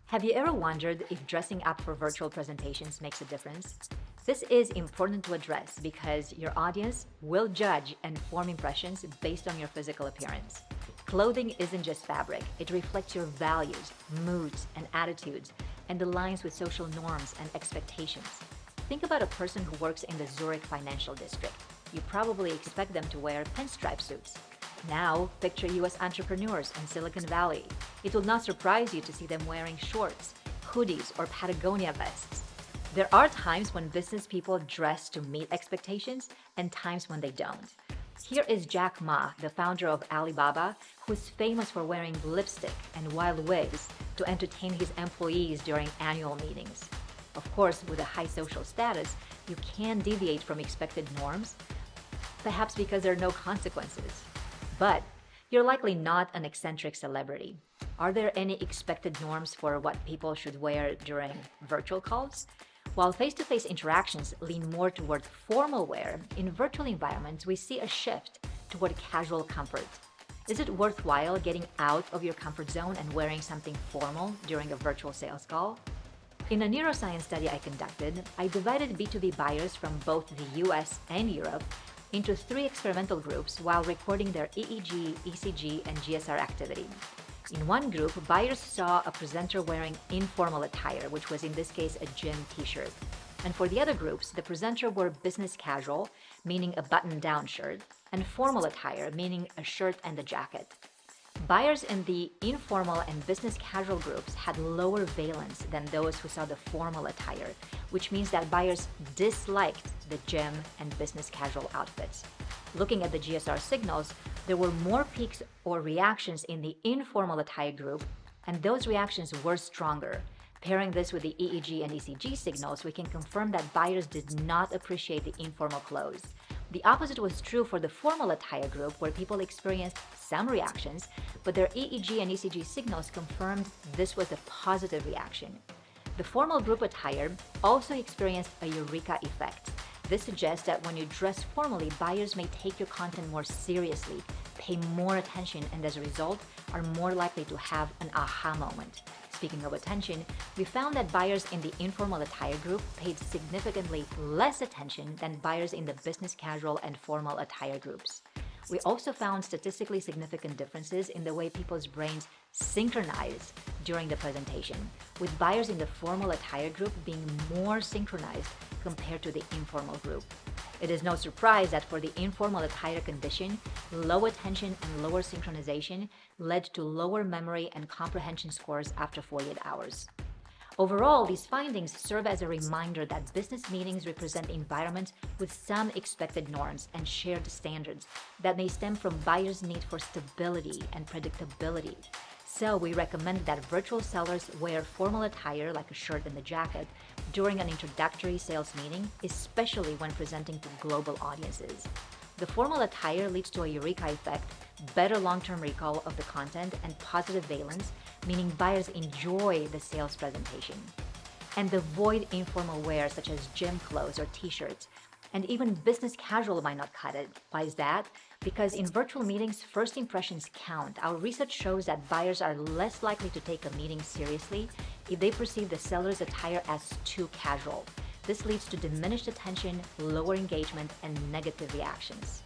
Have you ever wondered if dressing up for virtual presentations makes a difference? This is important to address because your audience will judge and form impressions based on your physical appearance. Clothing isn't just fabric, it reflects your values, moods, and attitudes, and aligns with social norms and expectations. Think about a person who works in the Zurich financial district. You probably expect them to wear pinstripe suits. Now, picture US entrepreneurs in Silicon Valley. It will not surprise you to see them wearing shorts, hoodies, or Patagonia vests. There are times when business people dress to meet expectations and times when they don't. Here is Jack Ma, the founder of Alibaba, who is famous for wearing lipstick and wild wigs to entertain his employees during annual meetings. Of course, with a high social status, you can deviate from expected norms, perhaps because there are no consequences. But you're likely not an eccentric celebrity. Are there any expected norms for what people should wear during virtual calls? While face-to-face interactions lean more toward formal wear, in virtual environments we see a shift toward casual comfort. Is it worthwhile getting out of your comfort zone and wearing something formal during a virtual sales call? In a neuroscience study I conducted, I divided B2B buyers from both the US and Europe into 3 experimental groups while recording their EEG, ECG, and GSR activity. In one group, buyers saw a presenter wearing informal attire, which was in this case a gym t-shirt. And for the other groups, the presenter wore business casual, meaning a button-down shirt, and formal attire, meaning a shirt and a jacket. Buyers in the informal and business casual groups had lower valence than those who saw the formal attire, which means that buyers disliked the gym and business casual outfits. Looking at the GSR signals, there were more peaks or reactions in the informal attire group, and those reactions were stronger. Pairing this with the EEG and ECG signals, we can confirm that buyers did not appreciate the informal clothes. The opposite was true for the formal attire group, where people experienced some reactions, but their EEG and ECG signals confirmed this was a positive reaction. The formal group attire also experienced a eureka effect. This suggests that when you dress formally, buyers may take your content more seriously, pay more attention, and as a result, are more likely to have an aha moment. Speaking of attention, we found that buyers in the informal attire group paid significantly less attention than buyers in the business casual and formal attire groups. We also found statistically significant differences in the way people's brains synchronize during the presentation, with buyers in the formal attire group being more synchronized compared to the informal group. It is no surprise that for the informal attire condition, low attention and lower synchronization led to lower memory and comprehension scores after 48 hours. Overall, these findings serve as a reminder that business meetings represent environments with some expected norms and shared standards that may stem from buyers' need for stability and predictability. So we recommend that virtual sellers wear formal attire like a shirt and a jacket during an introductory sales meeting, especially when presenting to global audiences. The formal attire leads to a eureka effect, better long-term recall of the content, and positive valence, meaning buyers enjoy the sales presentation. And avoid informal wear such as gym clothes or t-shirts. And even business casual might not cut it. Why is that? Because in virtual meetings, first impressions count. Our research shows that buyers are less likely to take a meeting seriously if they perceive the seller's attire as too casual. This leads to diminished attention, lower engagement, and negative reactions.